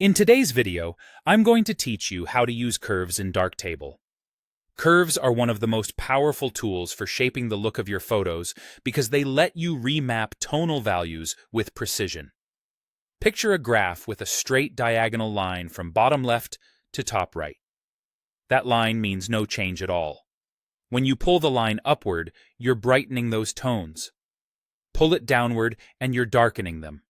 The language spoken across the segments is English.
In today's video, I'm going to teach you how to use curves in Darktable. Curves are one of the most powerful tools for shaping the look of your photos because they let you remap tonal values with precision. Picture a graph with a straight diagonal line from bottom left to top right. That line means no change at all. When you pull the line upward, you're brightening those tones. Pull it downward and you're darkening them.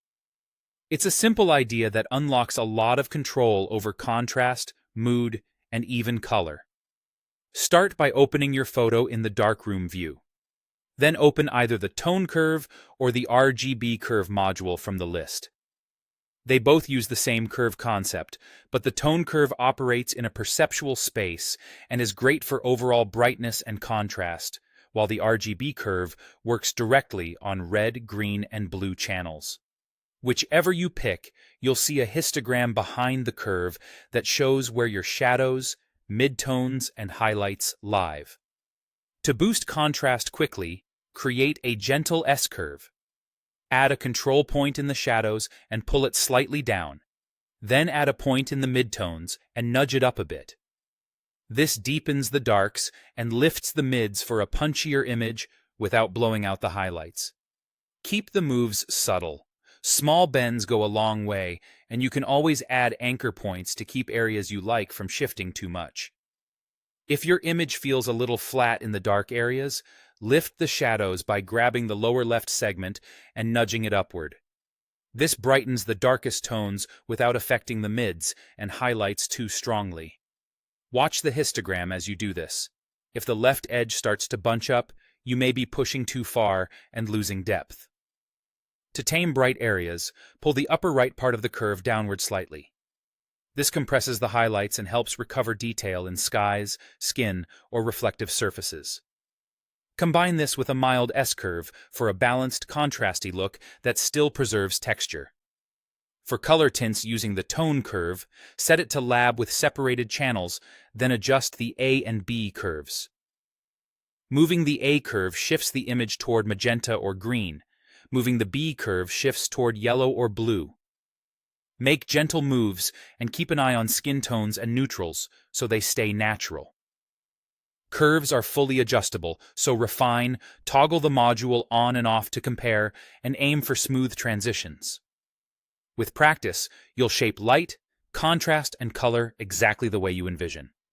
It's a simple idea that unlocks a lot of control over contrast, mood, and even color. Start by opening your photo in the darkroom view. Then open either the tone curve or the RGB curve module from the list. They both use the same curve concept, but the tone curve operates in a perceptual space and is great for overall brightness and contrast, while the RGB curve works directly on red, green, and blue channels. Whichever you pick, you'll see a histogram behind the curve that shows where your shadows, midtones, and highlights live. To boost contrast quickly, create a gentle S-curve. Add a control point in the shadows and pull it slightly down. Then add a point in the midtones and nudge it up a bit. This deepens the darks and lifts the mids for a punchier image without blowing out the highlights. Keep the moves subtle. Small bends go a long way, and you can always add anchor points to keep areas you like from shifting too much. If your image feels a little flat in the dark areas, lift the shadows by grabbing the lower left segment and nudging it upward. This brightens the darkest tones without affecting the mids and highlights too strongly. Watch the histogram as you do this. If the left edge starts to bunch up, you may be pushing too far and losing depth. To tame bright areas, pull the upper right part of the curve downward slightly. This compresses the highlights and helps recover detail in skies, skin, or reflective surfaces. Combine this with a mild S-curve for a balanced, contrasty look that still preserves texture. For color tints using the tone curve, set it to lab with separated channels, then adjust the A and B curves. Moving the A curve shifts the image toward magenta or green. Moving the B curve shifts toward yellow or blue. Make gentle moves and keep an eye on skin tones and neutrals so they stay natural. Curves are fully adjustable, so refine, toggle the module on and off to compare, and aim for smooth transitions. With practice, you'll shape light, contrast, and color exactly the way you envision.